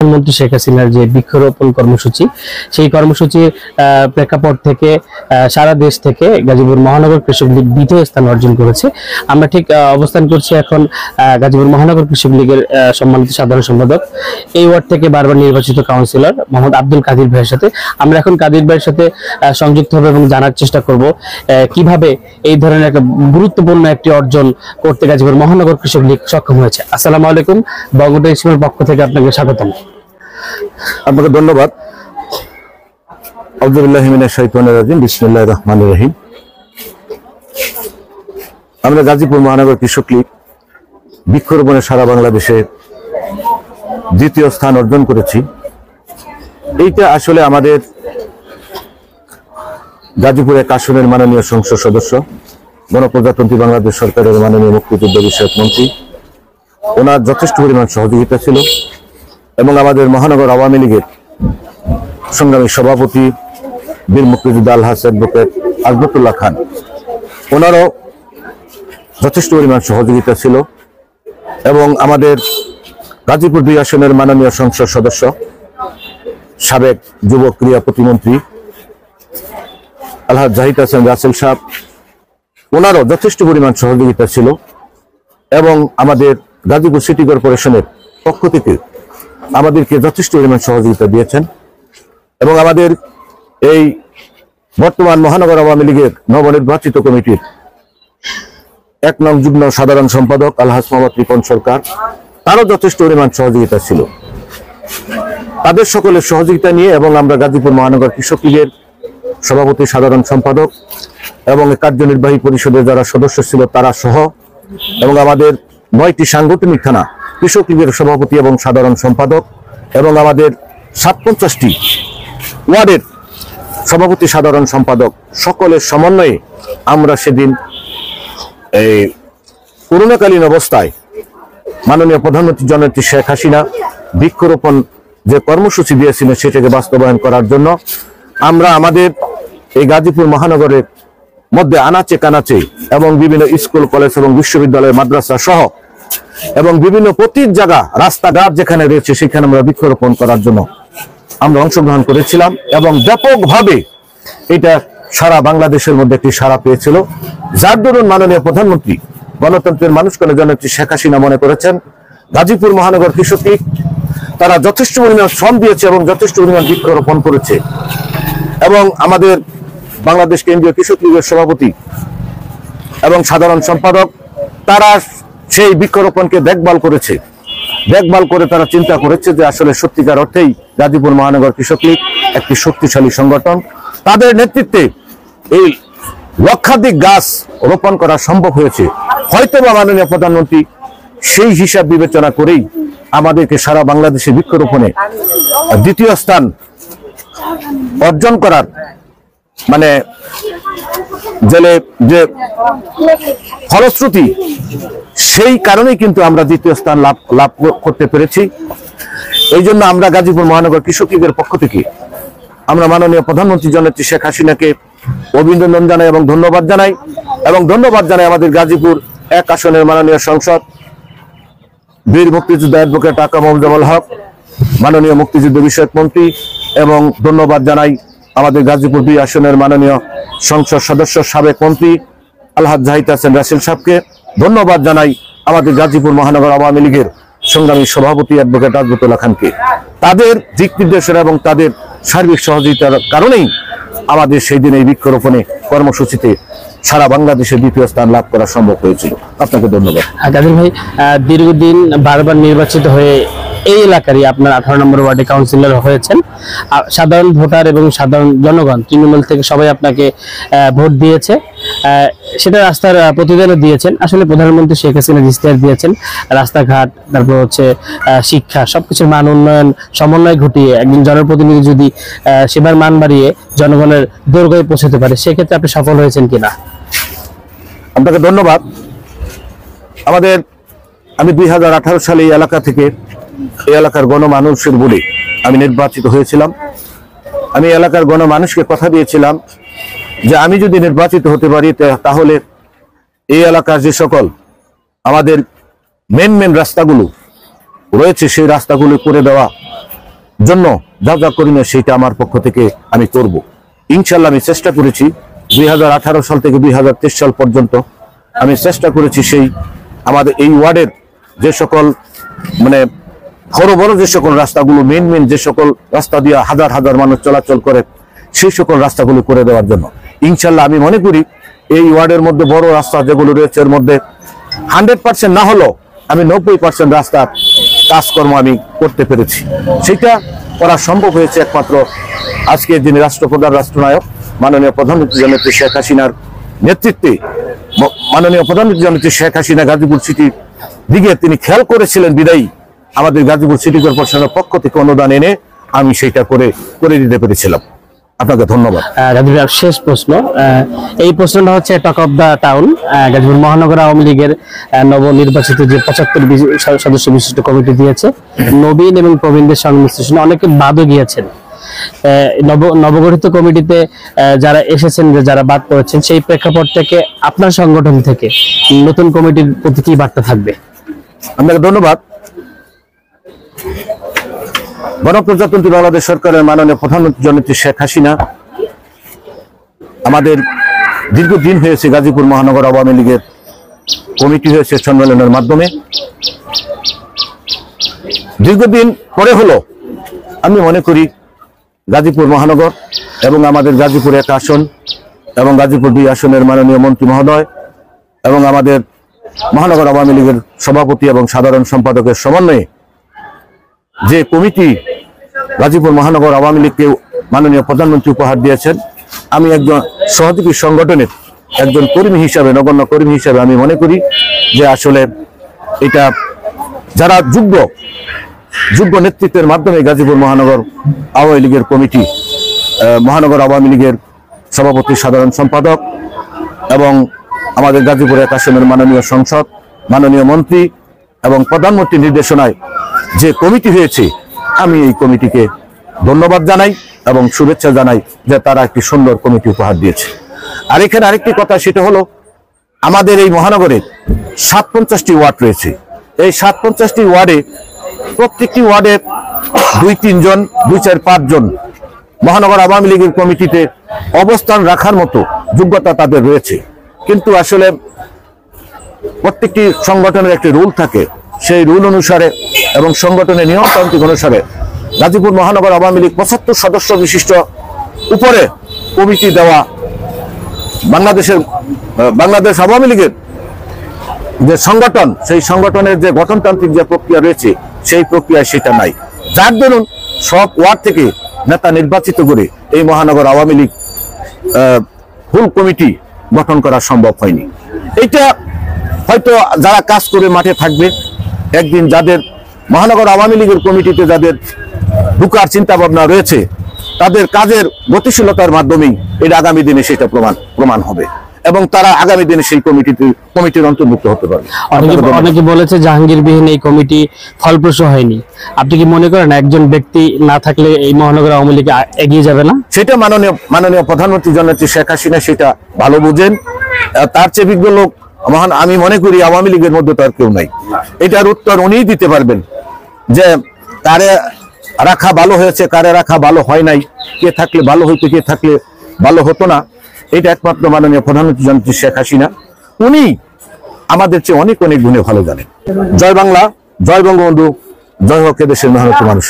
প্রধানমন্ত্রী শেখ হাসিনার যে বৃক্ষরোপণ কর্মসূচি, সেই কর্মসূচির প্রেক্ষাপট থেকে সারা দেশ থেকে গাজীপুর মহানগর কৃষক লীগ দ্বিতীয় স্থান অর্জন করেছে। আমরা ঠিক অবস্থান করছি এখন গাজীপুর মহানগর কৃষক লীগের সম্মানিত সাধারণ সম্পাদক, এই ওয়ার্ড থেকে বারবার নির্বাচিত কাউন্সিলর মোহাম্মদ আব্দুল কাদির ভাইয়ের সাথে। আমরা এখন কাদির ভাইয়ের সাথে সংযুক্ত হবে এবং জানার চেষ্টা করব কিভাবে এই ধরনের একটা গুরুত্বপূর্ণ একটি অর্জন করতে গাজীপুর মহানগর কৃষক লীগ সক্ষম হয়েছে। আসসালামু আলাইকুম, বঙ্গবন্ধু ইসলামের পক্ষ থেকে আপনাকে স্বাগতম। আপনাকে ধন্যবাদ। আউযুবিল্লাহি মিনাশ শাইতানির রাজিম, বিসমিল্লাহির রহমানির রহিম। আমরা গাজীপুর মহানগর কৃষক লীগ বৃক্ষরোপণে সারা বাংলাদেশে দ্বিতীয় স্থান অর্জন করেছি। এইটা আসলে আমাদের গাজীপুর এক আসনের মাননীয় সংসদ সদস্য, গণপ্রজাতন্ত্রী বাংলাদেশ সরকারের মাননীয় মুক্তিযুদ্ধ বিষয়ক মন্ত্রী, ওনার যথেষ্ট পরিমাণ সহযোগিতা ছিল এবং আমাদের মহানগর আওয়ামী লীগের সংগ্রামী সভাপতি বীর মুক্তিযোদ্ধা আলহাজ অ্যাডভোকেট আজমতুল্লাহ খান, ওনারও যথেষ্ট পরিমাণ সহযোগিতা ছিল এবং আমাদের গাজীপুর ২ আসনের মাননীয় সংসদ সদস্য, সাবেক যুব ক্রীড়া প্রতিমন্ত্রী আলহাজ জাহিদ হাসান রাসেল সাহেব, ওনারও যথেষ্ট পরিমাণ সহযোগিতা ছিল এবং আমাদের গাজীপুর সিটি কর্পোরেশনের পক্ষ থেকে আমাদেরকে যথেষ্ট পরিমাণ সহযোগিতা দিয়েছেন এবং আমাদের এই বর্তমান মহানগর আওয়ামী লীগের নবনির্বাচিত কমিটির ১ নং যুগ্ম সাধারণ সম্পাদক আলহাজ মোহাম্মদ রিপন সরকার, তারও যথেষ্ট পরিমাণ সহযোগিতা ছিল। তাদের সকলের সহযোগিতা নিয়ে এবং আমরা গাজীপুর মহানগর কৃষক লীগের সভাপতি, সাধারণ সম্পাদক এবং কার্যনির্বাহী পরিষদের যারা সদস্য ছিল তারা সহ এবং আমাদের ৯টি সাংগঠনিক থানা কৃষক লীগের সভাপতি এবং সাধারণ সম্পাদক এবং আমাদের ৫৭টি ওয়ার্ডের সভাপতি, সাধারণ সম্পাদক, সকলের সমন্বয়ে আমরা সেদিন এই করোনাকালীন অবস্থায় মাননীয় প্রধানমন্ত্রী জননেত্রী শেখ হাসিনা বৃক্ষরোপণ যে কর্মসূচি দিয়েছিলেন সেটাকে বাস্তবায়ন করার জন্য আমরা আমাদের এই গাজীপুর মহানগরের মধ্যে আনাচে কানাচে এবং বিভিন্ন স্কুল, কলেজ এবং বিশ্ববিদ্যালয়, মাদ্রাসা সহ এবং বিভিন্ন প্রতি জায়গা রাস্তাঘাট যেখানে রয়েছে সেখানে আমরা বৃক্ষরোপণ করার জন্য আমরা অংশগ্রহণ করেছিলাম এবং ব্যাপকভাবে এটা সারা বাংলাদেশের মধ্যে একটি সাড়া পেয়েছিল, যার দরুন মাননীয় প্রধানমন্ত্রী গণতন্ত্রের মানুষকে জননেত্রী শেখ হাসিনা মনে করেছেন গাজীপুর মহানগর কৃষক লীগ তারা যথেষ্ট পরিমাণ শ্রম দিয়েছে এবং যথেষ্ট পরিমাণ বৃক্ষরোপণ করেছে এবং আমাদের বাংলাদেশ কেন্দ্রীয় কৃষক লীগের সভাপতি এবং সাধারণ সম্পাদক তারা সেই বৃক্ষরোপণকে দেখভাল করেছে। দেখভাল করে তারা চিন্তা করেছে যে আসলে সত্যিকার অর্থেই গাজীপুর মহানগর কৃষক লীগ একটি শক্তিশালী সংগঠন, তাদের নেতৃত্বে এই লক্ষাধিক গাছ রোপণ করা সম্ভব হয়েছে। হয়তো বা মাননীয় প্রধানমন্ত্রী সেই হিসাব বিবেচনা করেই আমাদেরকে সারা বাংলাদেশে বৃক্ষরোপণে দ্বিতীয় স্থান অর্জন করার মানে যে ফলশ্রুতি, সেই কারণেই কিন্তু আমরা দ্বিতীয় স্থান লাভ করতে পেরেছি। এই জন্য আমরা গাজীপুর মহানগর কৃষক লীগের পক্ষ থেকে আমরা মাননীয় প্রধানমন্ত্রী জননেত্রী শেখ হাসিনাকে অভিনন্দন জানাই এবং ধন্যবাদ জানাই আমাদের গাজীপুর ১ আসনের মাননীয় সংসদ বীর মুক্তিযোদ্ধা অ্যাডভোকেট আকা মোহাম্মদ হক, মাননীয় মুক্তিযুদ্ধ বিষয়ক মন্ত্রী, এবং ধন্যবাদ জানাই আমাদের গাজীপুর ২ আসনের মাননীয় সংসদ সদস্য সাবেক মন্ত্রী আলহাজ জাহিদ হাসান রাসেল সাহেবকে, ধন্যবাদ জানাই আমাদের গাজীপুর মহানগর আওয়ামী লীগের সংগ্রামী সভাপতি অ্যাডভোকেট আজমতুল্লাহ খানকে। তাদের দিক নির্দেশনা এবং তাদের সার্বিক সহযোগিতার কারণেই আমাদের সেই দিন এই বৃক্ষরোপণে কর্মসূচিতে সারা বাংলাদেশে দ্বিতীয় স্থান লাভ করা সম্ভব হয়েছিল। আপনাকে ধন্যবাদ। কাদির ভাই, দীর্ঘদিন বারবার নির্বাচিত হয়ে এই এলাকারই আপনার 18 নম্বর ওয়ার্ডে কাউন্সিলর হয়েছেন। সাধারণ ভোটার এবং সাধারণ জনগণ তৃণমূল থেকে সবাই আপনাকে ভোট দিয়েছে, সেটা রাস্তার প্রতিদানও দিয়েছেন। আসলে প্রধানমন্ত্রী শেখ হাসিনা ইশতেহার দিয়েছেন রাস্তাঘাট, তারপর হচ্ছে শিক্ষা, সবকিছুর মান উন্নয়ন সমন্বয় ঘটিয়ে একজন জনপ্রতিনিধি যদি সেবার মান বাড়িয়ে জনগণের দোরগোয় পৌঁছাতে পারে, সেক্ষেত্রে আপনি সফল হয়েছেন কিনা? আপনাকে ধন্যবাদ। আমি 2018 সালে এই এলাকা থেকে এই এলাকার গণমানুষের বলে আমি নির্বাচিত হয়েছিলাম। আমি এলাকার গণমানুষকে কথা দিয়েছিলাম যে আমি যদি নির্বাচিত হতে পারি তাহলে এই এলাকার যে সকল আমাদের মেন রাস্তাগুলো রয়েছে সেই রাস্তাগুলো করে দেওয়া জন্য যা যা করিনা সেটা আমার পক্ষ থেকে আমি করব। ইনশাল্লাহ আমি চেষ্টা করেছি 2018 সাল থেকে 2023 সাল পর্যন্ত আমি চেষ্টা করেছি সেই আমাদের এই ওয়ার্ডের যে সকল মানে বড় বড় যে সকল রাস্তাগুলো মেন যে সকল রাস্তা দিয়ে হাজার হাজার মানুষ চলাচল করে সেই সকল রাস্তাগুলো করে দেওয়ার জন্য ইনশাল্লাহ আমি মনে করি এই ওয়ার্ডের মধ্যে বড় রাস্তা যেগুলো রয়েছে এর মধ্যে 100% না হলেও আমি 90% রাস্তার কাজকর্ম আমি করতে পেরেছি। সেটা করা সম্ভব হয়েছে একমাত্র আজকে যিনি রাষ্ট্রপ্রধান রাষ্ট্রনায়ক মাননীয় প্রধানমন্ত্রী জননেত্রী শেখ হাসিনার নেতৃত্বে মাননীয় প্রধানমন্ত্রী জননেত্রী শেখ হাসিনা গাজীপুর সিটির দিকে তিনি খেয়াল করেছিলেন বিদায়ী আমাদের গাজীপুর সিটি কর্পোরেশনের পক্ষ থেকে অনুদান এনে আমি সেইটা করে দিতে পেরেছিলাম। আপনাকে ধন্যবাদ। গাজীপুরের শেষ প্রশ্ন, এই প্রশ্নটা হচ্ছে talk of the town. Gazipur মহানগর আওয়ামী লীগের নবনির্বাচিত যে 75 সদস্য বিশিষ্ট কমিটি দিয়েছে, নবীন এবং প্রবীণদের সংমিশ্রণে অনেকে বাদও গিয়েছেন। নবগঠিত কমিটিতে যারা এসেছেন, যারা বাদ পড়েছেন, সেই প্রেক্ষাপট থেকে আপনার সংগঠন থেকে নতুন কমিটির প্রতি কি বার্তা থাকবে? আপনাকে ধন্যবাদ। গণপ্রজাতন্ত্রী বাংলাদেশ সরকারের মাননীয় প্রধানমন্ত্রী জননেত্রী শেখ হাসিনা আমাদের দীর্ঘদিন হয়েছে গাজীপুর মহানগর আওয়ামী লীগের কমিটি হয়েছে সম্মেলনের মাধ্যমে। দীর্ঘদিন পরে হলো আমি মনে করি গাজীপুর মহানগর এবং আমাদের গাজীপুর 1 আসন এবং গাজীপুর 2 আসনের মাননীয় মন্ত্রী মহোদয় এবং আমাদের মহানগর আওয়ামী লীগের সভাপতি এবং সাধারণ সম্পাদকের সমন্বয়ে যে কমিটি গাজীপুর মহানগর আওয়ামী লীগকে মাননীয় প্রধানমন্ত্রী উপহার দিয়েছেন, আমি একজন সহযোগী সংগঠনের একজন কর্মী হিসাবে, নগণ্য কর্মী হিসাবে আমি মনে করি যে আসলে এটা যারা যোগ্য নেতৃত্বের মাধ্যমে গাজীপুর মহানগর আওয়ামী লীগের কমিটি, মহানগর আওয়ামী লীগের সভাপতি, সাধারণ সম্পাদক এবং আমাদের গাজীপুর 1 আসনের মাননীয় সংসদ, মাননীয় মন্ত্রী এবং প্রধানমন্ত্রীর নির্দেশনায় যে কমিটি হয়েছে, আমি এই কমিটিকে ধন্যবাদ জানাই এবং শুভেচ্ছা জানাই যে তারা একটি সুন্দর কমিটি উপহার দিয়েছে। আর এখানে আরেকটি কথা, সেটা হলো আমাদের এই মহানগরে 57টি ওয়ার্ড রয়েছে। এই 57টি ওয়ার্ডে প্রত্যেকটি ওয়ার্ডে 2-3 জন, 2-4-5 জন মহানগর আওয়ামী লীগের কমিটিতে অবস্থান রাখার মতো যোগ্যতা তাদের রয়েছে। কিন্তু আসলে প্রত্যেকটি সংগঠনের একটি রুল থাকে, সেই রুল অনুসারে এবং সংগঠনের নিয়মতান্ত্রিক অনুসারে গাজীপুর মহানগর আওয়ামী লীগ 75 সদস্য বিশিষ্ট উপরে কমিটি দেওয়া বাংলাদেশ আওয়ামী লীগের যে সংগঠন, সেই সংগঠনের যে গঠনতান্ত্রিক যে প্রক্রিয়া রয়েছে সেই প্রক্রিয়ায় সেটা নাই। যার দরুন সব ওয়ার্ড থেকে নেতা নির্বাচিত করে এই মহানগর আওয়ামী লীগ ফুল কমিটি গঠন করা সম্ভব হয়নি। এটা হয়তো যারা কাজ করে মাঠে থাকবে, একদিন যাদের মহানগর আওয়ামী লীগের কমিটিতে যাদের ঢুকার চিন্তা ভাবনা রয়েছে, তাদের কাজের গতিশীলতার মাধ্যমেই এটা আগামী দিনে সেটা প্রমাণ হবে এবং তারা আগামী দিনে সেই কমিটির অন্তর্ভুক্ত হতে পারবে। অনেকে বলেছে জাহাঙ্গীরবিহীন এই কমিটি ফলপ্রসূ হয়নি। আপনি কি মনে করেন একজন ব্যক্তি না থাকলে এই মহানগর আওয়ামী লীগ এগিয়ে যাবে না? সেটা মাননীয় প্রধানমন্ত্রী জননেত্রী শেখ হাসিনা সেটা ভালো বুঝেন। তার চেয়ে বিজ্ঞ লোক আমি মনে করি আওয়ামী লীগের মধ্যে তার কেউ নাই। এটার উত্তর উনিই দিতে পারবেন যে কারে রাখা ভালো হয়েছে, কারে রাখা ভালো হয় নাই, কে থাকলে ভালো হইতো, কে থাকলে ভালো হতো না। এটা একমাত্র মাননীয় প্রধানমন্ত্রী জননেত্রী শেখ হাসিনা, উনি আমাদের চেয়ে অনেক গুণে ভালো জানেন। জয় বাংলা, জয় বঙ্গবন্ধু, জয় হোক এদেশের মেহনতি মানুষ।